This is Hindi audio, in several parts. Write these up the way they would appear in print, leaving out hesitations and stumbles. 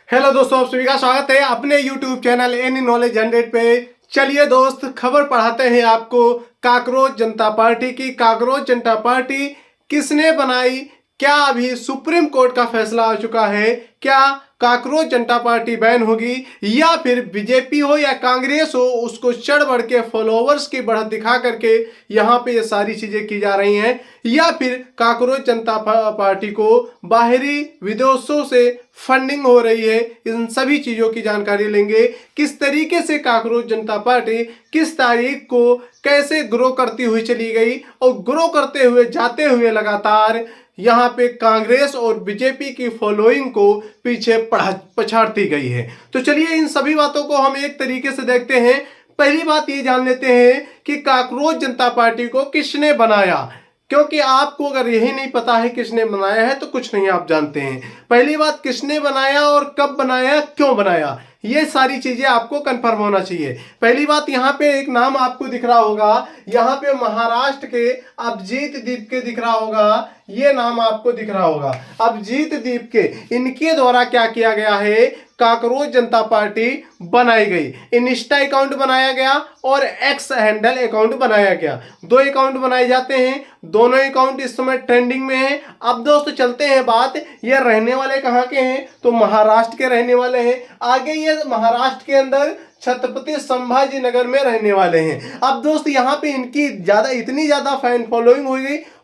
हेलो दोस्तों, आप सभी का स्वागत है अपने YouTube चैनल एनी नॉलेज 100 पे। चलिए दोस्त, खबर पढ़ाते हैं आपको काकरोच जनता पार्टी की। काकरोच जनता पार्टी किसने बनाई? क्या अभी सुप्रीम कोर्ट का फैसला आ चुका है? क्या काकरोच जनता पार्टी बैन होगी, या फिर बीजेपी हो या कांग्रेस हो उसको चढ़ बढ़ के फॉलोवर्स की बढ़त दिखा करके यहाँ पे ये सारी चीजें की जा रही हैं, या फिर काकरोच जनता पार्टी को बाहरी विदेशों से फंडिंग हो रही है? इन सभी चीजों की जानकारी लेंगे। किस तरीके से काकरोच जनता पार्टी किस तारीख को कैसे ग्रो करती हुई चली गई और ग्रो करते हुए जाते हुए लगातार यहाँ पे कांग्रेस और बीजेपी की फॉलोइंग को पीछे पछाड़ती गई है। तो चलिए इन सभी बातों को हम एक तरीके से देखते हैं। पहली बात ये जान लेते हैं कि काकरोच जनता पार्टी को किसने बनाया, क्योंकि आपको अगर यही नहीं पता है किसने बनाया है तो कुछ नहीं आप जानते हैं। पहली बात, किसने बनाया और कब बनाया, क्यों बनाया, ये सारी चीजें आपको कंफर्म होना चाहिए। पहली बात, यहाँ पे एक नाम आपको दिख रहा होगा, यहाँ पे महाराष्ट्र के अभिजीत दीपके दिख रहा होगा, ये नाम आपको दिख रहा होगा अभिजीत दीपके। इनके द्वारा क्या किया गया है, काकरोच जनता पार्टी बनाई गई। इंस्टा अकाउंट बनाया गया और एक्स हैंडल अकाउंट बनाया गया। दो अकाउंट बनाए जाते हैं, दोनों अकाउंट इस समय ट्रेंडिंग में है। अब दोस्तों चलते हैं बात, ये रहने वाले कहाँ के हैं, तो महाराष्ट्र के रहने वाले हैं। आगे ये महाराष्ट्र के अंदर छत्रपति संभाजी नगर में रहने वाले हैं। अब दोस्त यहाँ पे इनकी इतनी ज्यादा फैन फॉलोइंग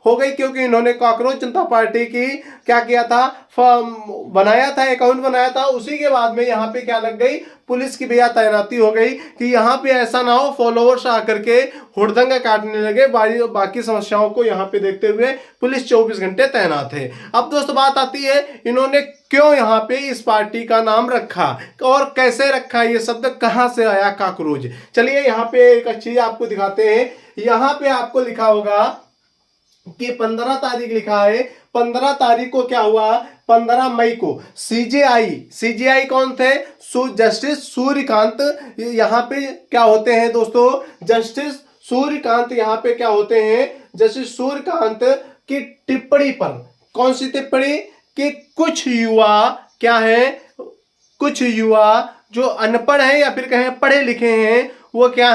हो गई क्योंकि इन्होंने काकरोच जनता पार्टी की क्या किया था, बनाया था, अकाउंट बनाया था। उसी के बाद में यहाँ पे क्या लग गई, पुलिस की भैया तैनाती हो गई कि यहाँ पे ऐसा ना हो फॉलोवर्स आकर के हुड़दंगा काटने लगे। बाकी समस्याओं को यहाँ पे देखते हुए पुलिस 24 घंटे तैनात है। अब दोस्त बात आती है इन्होंने क्यों यहाँ पे इस पार्टी का नाम रखा और कैसे रखा, ये शब्द कहाँ से आया काकरोच। चलिए यहाँ पे एक चीज आपको दिखाते हैं। यहाँ पे आपको लिखा होगा कि 15 तारीख लिखा है। 15 तारीख को क्या हुआ, 15 मई को सीजेआई कौन थे, जस्टिस सूर्यकांत। यहाँ पे क्या होते हैं दोस्तों, जस्टिस सूर्यकांत यहाँ पे क्या होते हैं, जस्टिस सूर्यकांत की टिप्पणी पर, कौन सी टिप्पणी, कि कुछ युवा क्या है, कुछ युवा जो अनपढ़ हैं या फिर कहें पढ़े लिखे हैं, वो क्या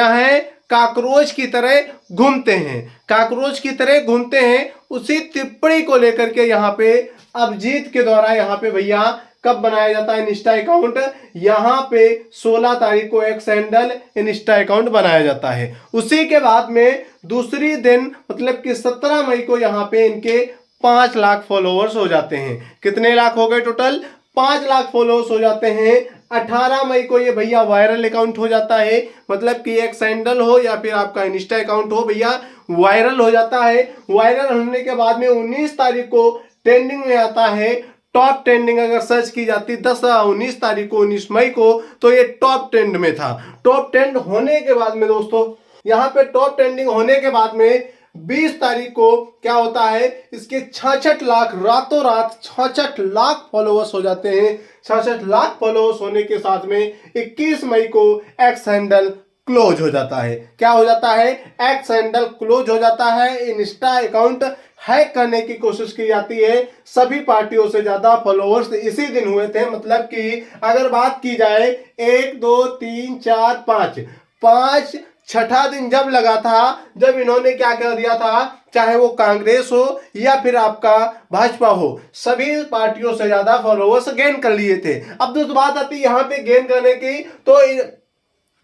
है काकरोच की तरह घूमते हैं, काकरोच की तरह घूमते हैं। उसी टिप्पणी को लेकर के यहाँ पे अभिजीत के द्वारा यहाँ पे भैया कब बनाया जाता है इंस्टा अकाउंट, यहाँ पे 16 तारीख को एक्स हैंडल इंस्टा अकाउंट बनाया जाता है। उसी के बाद में दूसरी दिन मतलब कि 17 मई को यहाँ पे इनके 5 लाख फॉलोअर्स हो जाते हैं। कितने लाख हो गए टोटल, 5 लाख फॉलोअर्स हो जाते हैं। 18 मई को ये भैया वायरल अकाउंट हो जाता है, मतलब कि एक सैंडल हो या फिर आपका इंस्टा अकाउंट हो भैया वायरल हो जाता है। वायरल होने के बाद में 19 तारीख को ट्रेंडिंग में आता है। टॉप ट्रेंडिंग अगर सर्च की जाती 19 तारीख को, 19 मई को, तो ये टॉप ट्रेंड में था। टॉप ट्रेंड होने के बाद में दोस्तों यहाँ पे टॉप ट्रेंडिंग होने के बाद में 20 तारीख को क्या होता है, इसके 66 लाख, रातों रात 66 लाख फॉलोअर्स हो जाते हैं। 66 लाख फॉलोअर्स होने के साथ में 21 मई को एक्स हैंडल क्लोज हो जाता है। क्या हो जाता है, एक्स हैंडल क्लोज हो जाता है। इंस्टा अकाउंट हैक करने की कोशिश की जाती है। सभी पार्टियों से ज्यादा फॉलोअर्स इसी दिन हुए थे, मतलब कि अगर बात की जाए 1 2 3 4 5 छठा दिन जब लगा था, जब इन्होंने क्या कर दिया था, चाहे वो कांग्रेस हो या फिर आपका भाजपा हो, सभी पार्टियों से ज्यादा फॉलोअर्स गेन कर लिए थे। अब दोस्तों बात आती है यहाँ पे गेन करने की, तो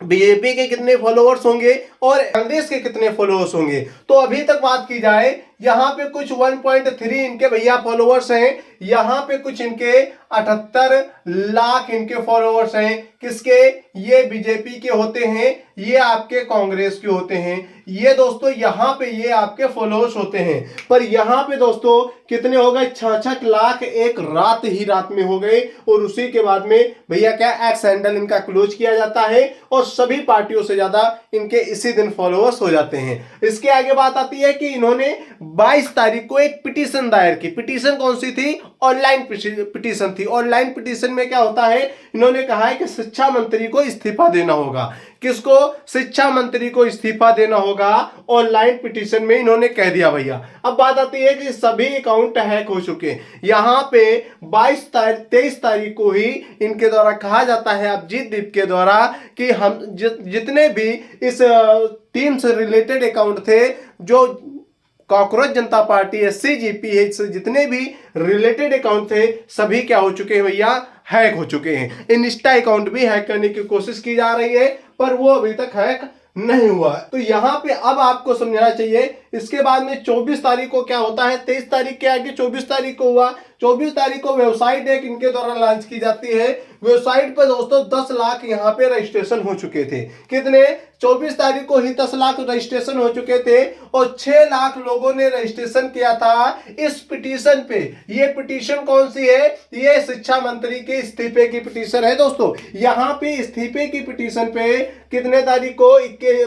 बीजेपी के कितने फॉलोअर्स होंगे और कांग्रेस के कितने फॉलोअर्स होंगे। तो अभी तक बात की जाए यहाँ पे कुछ 1.3 इनके भैया फॉलोअर्स हैं, यहाँ पे कुछ इनके 78 लाख इनके फॉलोअर्स हैं। किसके, ये बीजेपी के होते हैं, ये आपके कांग्रेस के होते हैं। ये दोस्तों यहाँ पे ये आपके फॉलोअर्स होते हैं। पर यहाँ पे दोस्तों कितने हो गए, 66 लाख एक रात में हो गए। और उसी के बाद में भैया क्या, एक्स हैंडल इनका क्लोज किया जाता है और सभी पार्टियों से ज्यादा इनके इसी दिन फॉलोअर्स हो जाते हैं। इसके आगे बात आती है कि इन्होंने 22 तारीख को एक पिटीशन दायर की। पिटीशन कौन सी थी? ऑनलाइन पिटीशन थी। ऑनलाइन पिटीशन में क्या होता है, इन्होंने कहा है कि शिक्षा मंत्री को इस्तीफा देना होगा। किसको? शिक्षा मंत्री को इस्तीफा देना होगा। ऑनलाइन पिटीशन में इन्होंने कह दिया भैया। अब बात आती है कि सभी अकाउंट हैक हो चुके हैं। यहाँ पे 23 तारीख को ही इनके द्वारा कहा जाता है अभिजीत दीप के द्वारा कि हम जितने भी इस टीम से रिलेटेड अकाउंट थे, जो कॉकरोच जनता पार्टी SCGP से जितने भी रिलेटेड अकाउंट थे, सभी क्या हो चुके हैं भैया? हैक हो चुके हैं। इंस्टा अकाउंट भी हैक करने की कोशिश की जा रही है, पर वो अभी तक हैक नहीं हुआ। तो यहाँ पे अब आपको समझना चाहिए। इसके बाद में 24 तारीख को क्या होता है? 23 तारीख के आगे 24 तारीख को हुआ। 24 तारीख को वेबसाइट एक इनके द्वारा लॉन्च की जाती है। वेबसाइट पर दोस्तों 10 लाख यहाँ पे रजिस्ट्रेशन हो चुके थे। कितने? 24 तारीख को ही 10 लाख रजिस्ट्रेशन हो चुके थे और 6 लाख लोगों ने रजिस्ट्रेशन किया था इस पिटीशन पे। ये पिटीशन कौन सी है? ये शिक्षा मंत्री के इस्तीफे की पिटीशन है दोस्तों। यहाँ पे इस्तीफे की पिटीशन पे कितने तारीख को?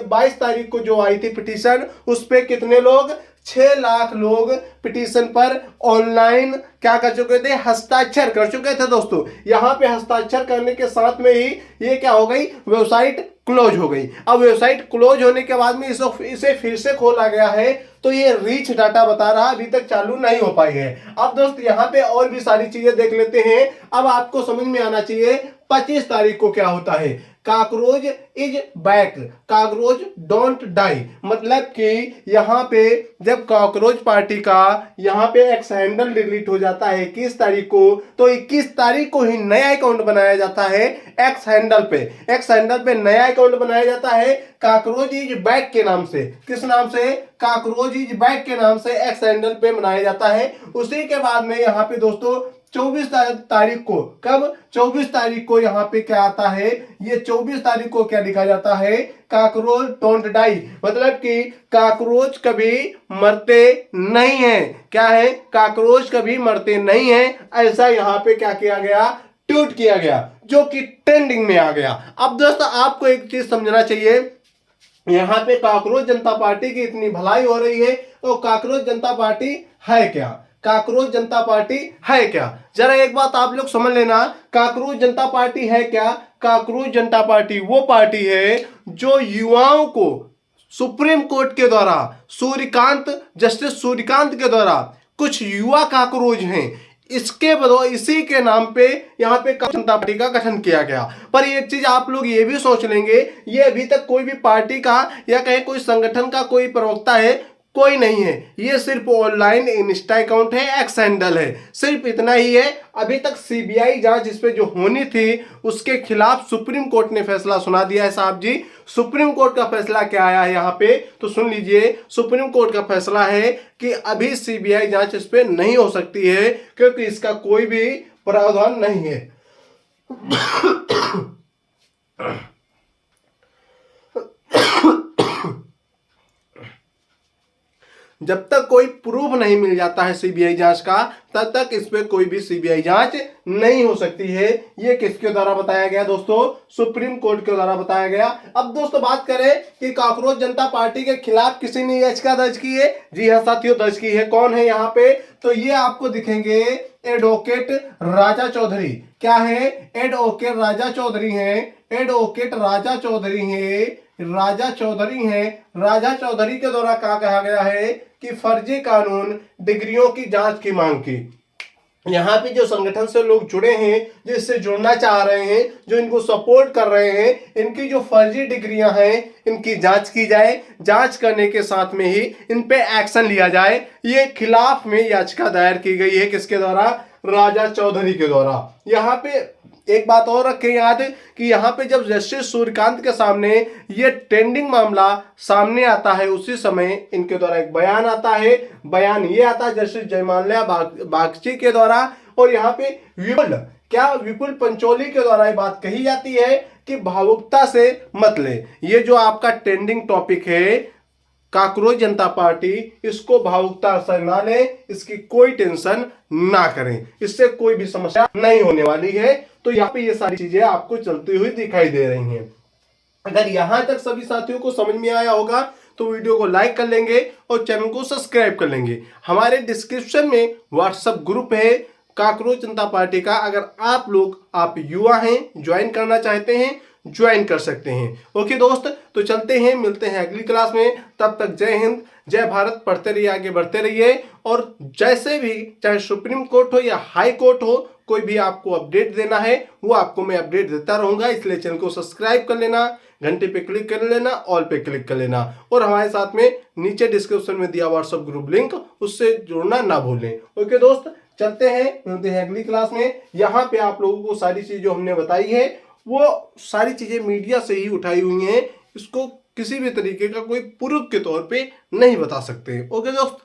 22 तारीख को जो आई थी पिटीशन, उस पे कितने लोग? 6 लाख लोग पिटीशन पर ऑनलाइन क्या कर चुके थे? हस्ताक्षर कर चुके थे दोस्तों। यहाँ पे हस्ताक्षर करने के साथ में ही ये क्या हो गई? वेबसाइट क्लोज हो गई। अब वेबसाइट क्लोज होने के बाद में इसे फिर से खोला गया है, तो ये रीच डाटा बता रहा अभी तक चालू नहीं हो पाई है। अब दोस्त यहाँ पे और भी सारी चीजें देख लेते हैं। अब आपको समझ में आना चाहिए 25 तारीख को क्या होता है। Cockroach is back, cockroach don't die. मतलब कि यहाँ पे जब कॉकरोच पार्टी का यहाँ पे एक्स हैंडल डिलीट हो जाता है 21 तारीख को, तो 21 तारीख को ही नया अकाउंट बनाया जाता है एक्स हैंडल पे। एक्स हैंडल पे नया अकाउंट बनाया जाता है कॉकरोच इज बैक के नाम से। किस नाम से? कॉकरोच इज बैक के नाम से एक्स हैंडल पे बनाया जाता है। उसी के बाद में यहाँ पे दोस्तों 24 तारीख को, कब? 24 तारीख को यहाँ पे क्या आता है? ये 24 तारीख को क्या लिखा जाता है? Cockroach don't die. मतलब कि कॉकरोच कभी मरते नहीं है। क्या है? कॉकरोच कभी मरते नहीं है, ऐसा यहाँ पे क्या किया गया? ट्वीट किया गया, जो कि ट्रेंडिंग में आ गया। अब दोस्तों आपको एक चीज समझना चाहिए, यहाँ पे कॉकरोच जनता पार्टी की इतनी भलाई हो रही है, तो कॉकरोच जनता पार्टी है क्या? कॉकरोच जनता पार्टी है क्या? जरा एक बात आप लोग समझ लेना, कॉकरोच जनता पार्टी है क्या? कॉकरोच जनता पार्टी वो पार्टी है जो युवाओं को सुप्रीम कोर्ट के द्वारा जस्टिस सूर्यकांत के द्वारा कुछ युवा कॉकरोच हैं, इसी के नाम पे यहाँ पे जनता पार्टी का गठन किया गया। पर एक चीज आप लोग ये भी सोच लेंगे, ये अभी तक कोई भी पार्टी का या कहीं कोई संगठन का कोई प्रवक्ता है? कोई नहीं है। ये सिर्फ ऑनलाइन इंस्टा अकाउंट है, एक्स हैंडल है, सिर्फ इतना ही है। अभी तक सीबीआई जांच इस पे जो होनी थी, उसके खिलाफ सुप्रीम कोर्ट ने फैसला सुना दिया है साहब जी। सुप्रीम कोर्ट का फैसला क्या आया है यहाँ पे, तो सुन लीजिए। सुप्रीम कोर्ट का फैसला है कि अभी सीबीआई जांच इस पे नहीं हो सकती है, क्योंकि इसका कोई भी प्रावधान नहीं है। जब तक कोई प्रूफ नहीं मिल जाता है सीबीआई जांच का, तब तक इस पे कोई भी सीबीआई जांच नहीं हो सकती है। ये किसके द्वारा बताया गया दोस्तों? सुप्रीम कोर्ट के द्वारा बताया गया। अब दोस्तों बात करें कि कॉकरोच जनता पार्टी के खिलाफ किसी ने याचिका दर्ज की है। जी हाँ साथियों, दर्ज की है। कौन है यहाँ पे? तो ये आपको दिखेंगे एडवोकेट राजा चौधरी। क्या है? एडवोकेट राजा चौधरी है। एडवोकेट राजा चौधरी है, राजा चौधरी हैं। राजा चौधरी के द्वारा क्या कहा गया है कि फर्जी कानून डिग्रियों की जांच की मांग की। यहाँ पे जो संगठन से लोग जुड़े हैं, जो इससे जुड़ना चाह रहे हैं, जो इनको सपोर्ट कर रहे हैं, इनकी जो फर्जी डिग्रियां हैं, इनकी जांच की जाए। जांच करने के साथ में ही इन पे एक्शन लिया जाए। ये खिलाफ में याचिका दायर की गई है। किसके द्वारा? राजा चौधरी के द्वारा। यहाँ पे एक बात और रखें याद कि यहाँ पे जब जस्टिस सूर्यकांत के सामने ये ट्रेंडिंग मामला सामने आता है, उसी समय इनके द्वारा एक बयान आता है। बयान ये आता है जस्टिस जयमाल्या बागची के द्वारा, और यहाँ पे विपुल पंचोली के द्वारा ये बात कही जाती है कि भावुकता से मत ले। ये जो आपका ट्रेंडिंग टॉपिक है कॉकरोच जनता पार्टी, इसको भावुकता से ना ले, इसकी कोई टेंशन ना करें, इससे कोई भी समस्या नहीं होने वाली है। तो यहाँ पे ये सारी चीजें आपको चलती हुई दिखाई दे रही हैं। अगर यहां तक सभी साथियों को समझ में आया होगा, तो वीडियो को लाइक कर लेंगे और चैनल को सब्सक्राइब कर लेंगे। हमारे डिस्क्रिप्शन में व्हाट्सएप ग्रुप है काकरोच जनता पार्टी का, अगर आप युवा हैं, ज्वाइन करना चाहते हैं, ज्वाइन कर सकते हैं। ओके दोस्त, तो चलते हैं, मिलते हैं अगली क्लास में। तब तक जय हिंद, जय भारत, पढ़ते रहिए, आगे बढ़ते रहिए। और जैसे भी, चाहे सुप्रीम कोर्ट हो या हाई कोर्ट हो, कोई भी आपको अपडेट देना है वो आपको मैं अपडेट देता रहूंगा। इसलिए चैनल को सब्सक्राइब कर लेना, घंटे पे क्लिक कर लेना, ऑल पे क्लिक कर लेना, और हमारे साथ में नीचे डिस्क्रिप्शन में दिया व्हाट्सएप ग्रुप लिंक, उससे जुड़ना ना भूलें। ओके दोस्त, चलते हैं, मिलते हैं अगली क्लास में। यहाँ पे आप लोगों को सारी चीज जो हमने बताई है वो सारी चीजें मीडिया से ही उठाई हुई हैं, इसको किसी भी तरीके का कोई प्रूफ के तौर पे नहीं बता सकते। ओके दोस्त।